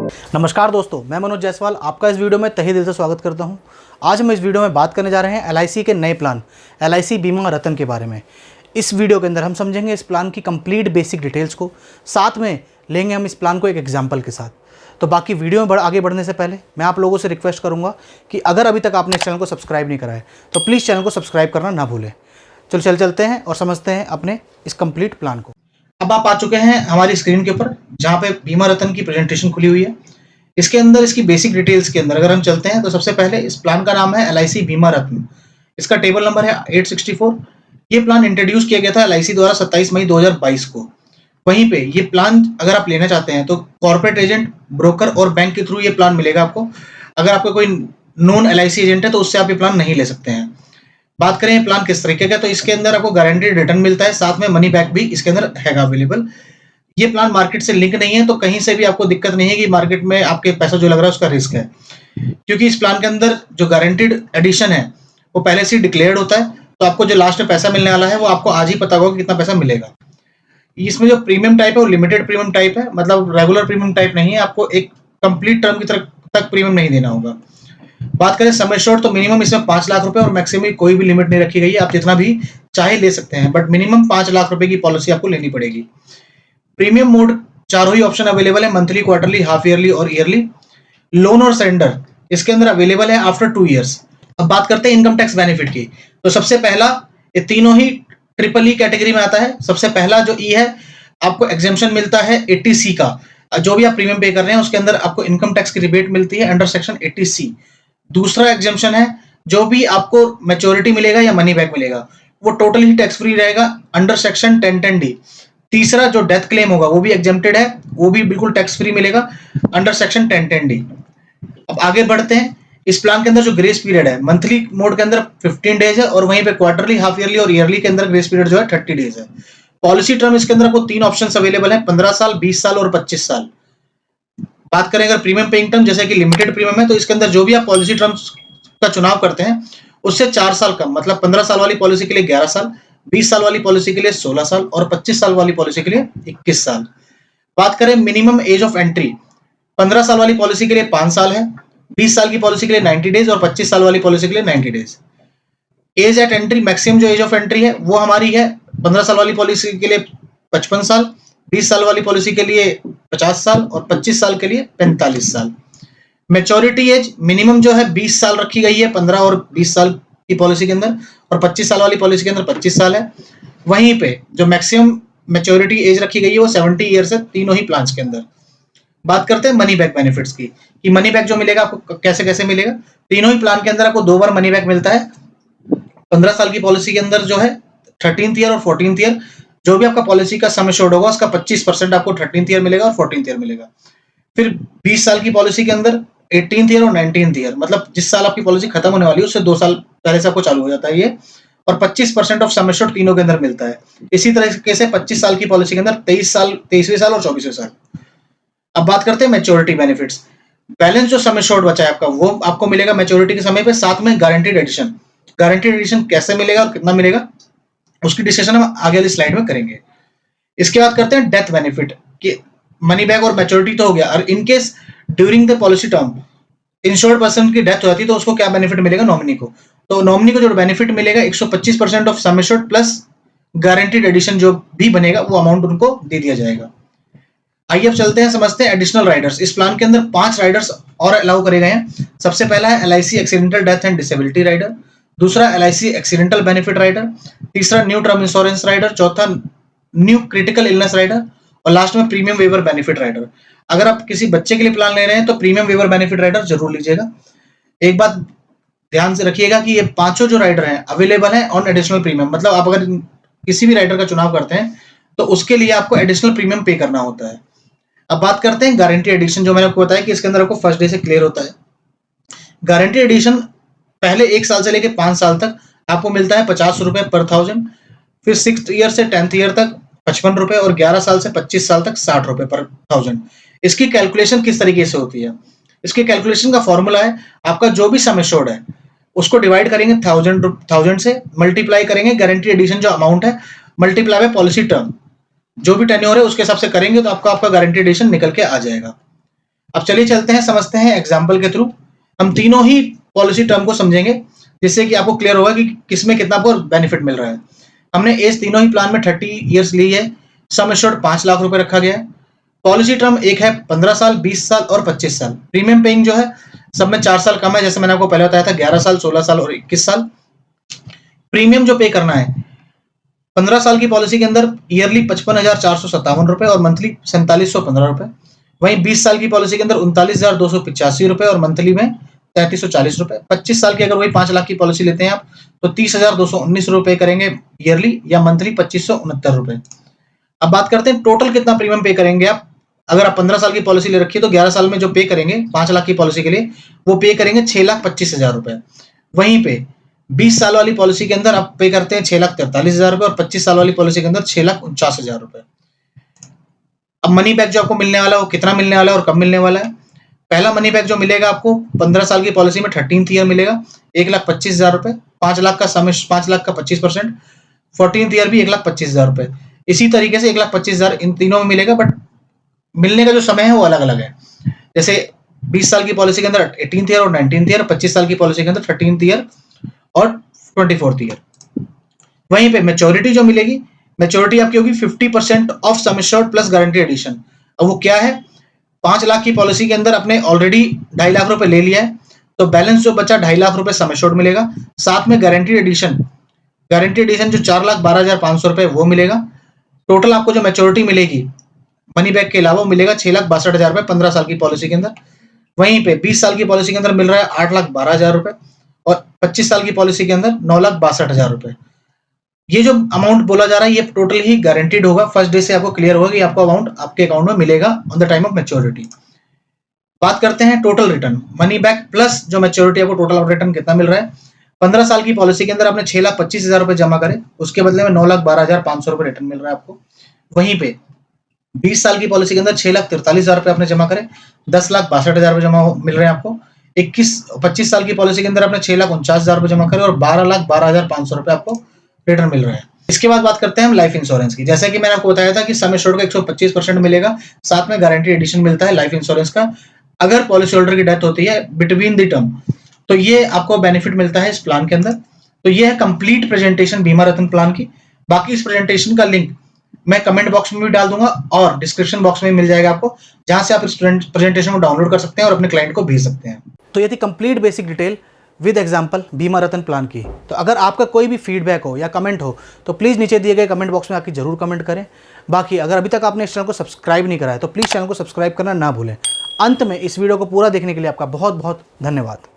नमस्कार दोस्तों, मैं मनोज जायसवाल आपका इस वीडियो में तहे दिल से स्वागत करता हूं। आज हम इस वीडियो में बात करने जा रहे हैं एलआईसी के नए प्लान एलआईसी बीमा रतन के बारे में। इस वीडियो के अंदर हम समझेंगे इस प्लान की कंप्लीट बेसिक डिटेल्स को, साथ में लेंगे हम इस प्लान को एक एग्जाम्पल के साथ। तो बाकी वीडियो में आगे बढ़ने से पहले मैं आप लोगों से रिक्वेस्ट करूँगा कि अगर अभी तक आपने इस चैनल को सब्सक्राइब नहीं करा है तो प्लीज़ चैनल को सब्सक्राइब करना ना भूलें। चलते हैं और समझते हैं अपने इस कंप्लीट प्लान को। अब आप आ चुके हैं हमारी स्क्रीन के ऊपर, जहाँ पे बीमा रतन की प्रेजेंटेशन खुली हुई है। इसके अंदर इसकी बेसिक डिटेल्स के अंदर अगर हम चलते हैं तो सबसे पहले इस प्लान का नाम है एलआईसी बीमा रत्न। इसका टेबल नंबर है 864। ये प्लान इंट्रोड्यूस किया गया था एलआईसी द्वारा 27 मई 2022 को। वहीं पे ये प्लान अगर आप लेना चाहते हैं तो कॉर्पोरेट एजेंट, ब्रोकर और बैंक के थ्रू ये प्लान मिलेगा आपको। अगर आपका कोई नॉन एलआईसी एजेंट है तो उससे आप ये प्लान नहीं ले सकते हैं। बात करें प्लान किस तरीके का, तो इसके अंदर आपको गारंटीड रिटर्न मिलता है, साथ में मनी बैक भी इसके अंदर हैगा अवेलेबल। ये प्लान मार्केट से लिंक नहीं है, तो कहीं से भी आपको दिक्कत नहीं है कि मार्केट में आपके पैसा जो लग रहा है उसका रिस्क है, क्योंकि इस प्लान के अंदर जो गारंटीड एडिशन है वो पहले से डिक्लेयर्ड होता है। तो आपको जो लास्ट में पैसा मिलने वाला है वो आपको आज ही पता होगा कि कितना पैसा मिलेगा। इसमें जो प्रीमियम टाइप है वो लिमिटेड प्रीमियम टाइप है, मतलब रेगुलर प्रीमियम टाइप नहीं है। आपको एक कंप्लीट टर्म की तरफ तक प्रीमियम नहीं देना होगा। बात करें सम एश्योर्ड, तो मिनिमम इसमें 5 लाख रुपए और मैक्सिमम कोई भी लिमिट नहीं रखी गई है, आप जितना भी चाहे ले सकते हैं, बट मिनिमम 5 लाख रुपए की पॉलिसी आपको लेनी पड़ेगी। प्रीमियम मोड चारों ही ऑप्शन अवेलेबल है, मंथली, क्वार्टरली, हाफ ईयरली और ईयरली। लोन और सरेंडर इसके अंदर अवेलेबल है आफ्टर 2 इयर्स। अब बात करते हैं इनकम टैक्स बेनिफिट की। तो सबसे पहला, ये तीनों ही ट्रिपल ई कैटेगरी में आता है। सबसे पहला जो ई है, आपको एग्जेम्पशन मिलता है 80C का। जो भी आप प्रीमियम पे कर रहे हैं उसके अंदर आपको इनकम टैक्स की रिबेट मिलती है अंडर सेक्शन 80C। दूसरा एग्जेम्पशन है, जो भी आपको मैच्योरिटी मिलेगा या मनी बैक मिलेगा वो टोटली टैक्स फ्री रहेगा अंडर सेक्शन 1010D। तीसरा जो डेथ क्लेम होगा वो भी एग्जेम्प्टेड है, वो भी बिल्कुल टैक्स फ्री मिलेगा अंडर सेक्शन 1010D। अब आगे बढ़ते हैं। इस प्लान के अंदर जो ग्रेस पीरियड है, मंथली मोड के अंदर 15 डेज है और वहीं पे क्वार्टरली, हाफ ईयरली और ईयरली के अंदर ग्रेस पीरियड जो है 30 डेज है। पॉलिसी टर्म इसके अंदर आपको 3 ऑप्शन अवेलेबल है, 15 साल, 20 साल और 25 साल। बात करें अगर प्रीमियम पेइंग टर्म, जैसे कि लिमिटेड प्रीमियम है, तो इसके अंदर जो भी आप पॉलिसी टर्म्स का चुनाव करते हैं उससे 4 साल कम, मतलब 15 साल वाली पॉलिसी के लिए 11 साल, 20 साल वाली पॉलिसी के लिए 16 साल और 25 साल वाली पॉलिसी के लिए 21 साल। बात करें मिनिमम एज ऑफ एंट्री, 15 साल वाली पॉलिसी के लिए 5 साल है, 20 साल की पॉलिसी के लिए 90 डेज और 25 साल वाली पॉलिसी के लिए 90 days. Age at entry, maximum जो एज ऑफ एंट्री है वो हमारी है 15 साल वाली पॉलिसी के लिए 55 साल, 20 साल वाली पॉलिसी के लिए 50 साल और 25 साल के लिए 45 साल। मैच्योरिटी एज मिनिमम जो है 20 साल रखी गई है 15 और 20 साल की पॉलिसी के अंदर, और 25 साल वाली पॉलिसी के अंदर 25 साल है। वहीं पे जो मैक्सिमम मैच्योरिटी एज रखी गई है वो 70 ईयर्स है तीनों ही प्लान्स के अंदर। बात करते हैं मनी बैक बेनिफिट्स की, कि मनी बैक जो मिलेगा आपको कैसे कैसे मिलेगा। तीनों ही प्लान के अंदर आपको 2 बार मनी बैक मिलता है। 15 साल की पॉलिसी के अंदर जो है 13th ईयर और 14th ईयर, जो भी आपका पॉलिसी का सम एश्योर्ड होगा उसका 25% आपको 13th ईयर मिलेगा और 14th ईयर मिलेगा। फिर 20 साल की पॉलिसी के अंदर 18th ईयर और 19th ईयर, मतलब जिस साल आपकी पॉलिसी खत्म होने वाली है उससे 2 साल पहले से आपको चालू हो जाता है ये, और 25% ऑफ सम एश्योर्ड तीनों के अंदर मिलता है। इसी तरीके से 25 साल की पॉलिसी के अंदर 23वें साल और 24वें साल। अब बात करते हैं मैच्योरिटी बेनिफिट्स। बैलेंस जो सम एश्योर्ड बचा है आपका वो आपको मिलेगा मैच्योरिटी के समय पे, साथ में गारंटीड एडिशन। गारंटीड एडिशन कैसे मिलेगा और कितना मिलेगा उसकी डिस्कशन हम आगे वाली स्लाइड में करेंगे। इसके बाद करते हैं डेथ बेनिफिट, कि मनी बैक और मैच्योरिटी तो हो गया, और in case during the policy term insured person की डेथ हो जाती है तो उसको क्या बेनिफिट मिलेगा नॉमिनी को। तो नॉमिनी को जो बेनिफिट मिलेगा 125% of sum assured plus guaranteed addition जो भी बनेगा वो अमाउंट उनको दे दिया जाएगा। आइए अब चलते हैं, समझते हैं एडिशनल राइडर्स। इस प्लान के अंदर 5 राइडर्स और अलाउ करे गए हैं। सबसे पहला है LIC accidental death and disability rider, दूसरा एलआईसी एक्सीडेंटल बेनिफिट राइडर, तीसरा न्यू टर्म इंश्योरेंस राइडर, चौथा न्यू क्रिटिकल इलनेस राइडर और लास्ट में प्रीमियम वेवर बेनिफिट राइडर। अगर आप किसी बच्चे के लिए प्लान ले रहे हैं तो प्रीमियम वेवर बेनिफिट राइडर जरूर लीजिएगा। एक बात ध्यान से रखिएगा कि ये पांचों जो राइडर हैं अवेलेबल हैं ऑन एडिशनल प्रीमियम, मतलब आप अगर किसी भी राइडर का चुनाव करते हैं तो उसके लिए आपको एडिशनल प्रीमियम पे करना होता है। अब बात करते हैं गारंटी एडिशन, जो मैंने आपको बताया कि इसके अंदर आपको फर्स्ट डे से क्लियर होता है। गारंटी एडिशन पहले 1 साल से लेकर 5 साल तक आपको मिलता है 50 रुपए पर 1000, फिर 6th ईयर से 10th ईयर तक 55 रुपए और 11 साल से 25 साल तक 60 रुपए पर 1000। इसकी कैलकुलेशन किस तरीके से होती है? इसके कैलकुलेशन का फॉर्मूला है, आपका जो भी सम एश्योर्ड है उसको डिवाइड करेंगे 1000 से, मल्टीप्लाई करेंगे गारंटी एडिशन जो अमाउंट है, मल्टीप्लाई बाय पॉलिसी टर्म, जो भी टेन्योर है उसके हिसाब से करेंगे तो आपका गारंटी एडिशन निकल के आ जाएगा। अब चलिए चलते हैं, समझते हैं एग्जाम्पल के थ्रू। हम तीनों ही पॉलिसी टर्म को समझेंगे जिससे कि आपको क्लियर होगा कि किसमें कितना आपको बेनिफिट मिल रहा है। हमने इस तीनों ही प्लान में 30 ईयर्स ली है। सम एश्योर्ड 5 लाख रुपए रखा गया है। पॉलिसी टर्म एक है 15 साल, 20 साल और 25 साल। प्रीमियम पेइंग जो है सब में 4 साल कम है, जैसे मैंने आपको पहले बताया था 11 साल, 16 साल और 21 साल। प्रीमियम जो पे करना है 15 साल की पॉलिसी के अंदर ईयरली 55,457 रुपए और मंथली 4715 रुपए। वहीं 20 साल की पॉलिसी के अंदर 39,285 रुपए और मंथली में 3340 रुपए। 25 साल की अगर वही 5 लाख की पॉलिसी लेते हैं आप तो 30,219 रुपए करेंगे ईयरली या मंथली 2569 रुपए। अब बात करते हैं टोटल कितना प्रीमियम पे करेंगे आप। अगर आप 15 साल की पॉलिसी ले रखी है तो 11 साल में जो पे करेंगे 5 लाख की पॉलिसी के लिए वो पे करेंगे 6,25,000 रुपए। वहीं पे 20 साल वाली पॉलिसी के अंदर आप पे करते हैं 6,43,000 रुपए और 25 साल वाली पॉलिसी के अंदर 6,49,000 रुपए। अब मनी बैक जो आपको मिलने वाला है वो कितना मिलने वाला है और कब मिलने वाला है। पहला मनी बैक जो मिलेगा आपको 15 साल की पॉलिसी में 13th ईयर मिलेगा 1,25,000 रुपए। 5 लाख का समय 5 लाख का 25%। 14th ईयर भी 1,25,000 रुपए। इसी तरीके से 1,25,000 इन तीनों में मिलेगा, बट मिलने का जो समय है वो अलग अलग है। जैसे 20 साल की पॉलिसी के अंदर 18th ईयर और 19th ईयर, 25 साल की पॉलिसी के अंदर 13th ईयर और 24th ईयर। वहीं पे मैच्योरिटी जो मिलेगी, मैच्योरिटी आपकी होगी 50% of sum assured plus guarantee addition. अब वो क्या है, 5 लाख की पॉलिसी के अंदर आपने ऑलरेडी 2.5 लाख रुपए ले लिया है तो बैलेंस जो बचा 2.5 लाख रुपए सम एश्योर्ड मिलेगा। साथ में गारंटी एडिशन जो 4,12,500 रुपए वो मिलेगा। टोटल आपको जो मैच्योरिटी मिलेगी मनी बैक के अलावा मिलेगा 6,62,000 रुपए 15 साल की पॉलिसी के अंदर। वहीं पे 20 साल की पॉलिसी के अंदर मिल रहा है 8,12,000 रुपए और 25 साल की पॉलिसी के अंदर 9,62,000 रुपए। ये जो अमाउंट बोला जा रहा है ये टोटल ही गारंटीड होगा। फर्स्ट डे से आपको क्लियर होगा कि आपको अमाउंट आपके अकाउंट में मिलेगा on the time of maturity. बात करते हैं total return, money back plus जो मैच्योरिटी आपको टोटल रिटर्न कितना मिल रहा है। 15 साल की पॉलिसी के अंदर आपने 6,25,000 रुपए जमा करे, उसके बदले में 9,12,500 रुपए रिटर्न मिल रहा है आपको। वहीं पे 20 साल की पॉलिसी के अंदर 6,43,000 रुपए आपने जमा करे, 10,62,000 रुपए जमा मिल रहे हैं आपको। 25 साल की पॉलिसी के अंदर आपने 6,49,000 रुपए जमा करे और 12,12,500 रुपए आपको रिटर्न मिल रहा है। इसके बाद बात करते हैं हम लाइफ इंश्योरेंस की। जैसे कि मैंने आपको बताया था कि सम एश्योर्ड का 125% मिलेगा, साथ में गारंटी एडिशन मिलता है लाइफ इंश्योरेंस का। अगर पॉलिसी होल्डर की डेथ होती है बिटवीन द टर्म तो ये आपको बेनिफिट मिलता है इस प्लान के अंदर। तो ये है कंप्लीट प्रेजेंटेशन बीमा रत्न प्लान की। बाकी इस प्रेजेंटेशन का लिंक मैं कमेंट बॉक्स में भी डाल दूंगा और डिस्क्रिप्शन बॉक्स में मिल जाएगा आपको, जहां से आप इस प्रेजेंटेशन को डाउनलोड कर सकते हैं और अपने क्लाइंट को भेज सकते हैं। तो ये थी complete basic detail with example बीमा रत्न प्लान की। तो अगर आपका कोई भी फीडबैक हो या कमेंट हो तो प्लीज़ नीचे दिए गए कमेंट बॉक्स में आके जरूर कमेंट करें। बाकी अगर अभी तक आपने इस चैनल को सब्सक्राइब नहीं करा है तो प्लीज़ चैनल को सब्सक्राइब करना ना भूलें। अंत में इस वीडियो को पूरा देखने के लिए आपका बहुत बहुत धन्यवाद।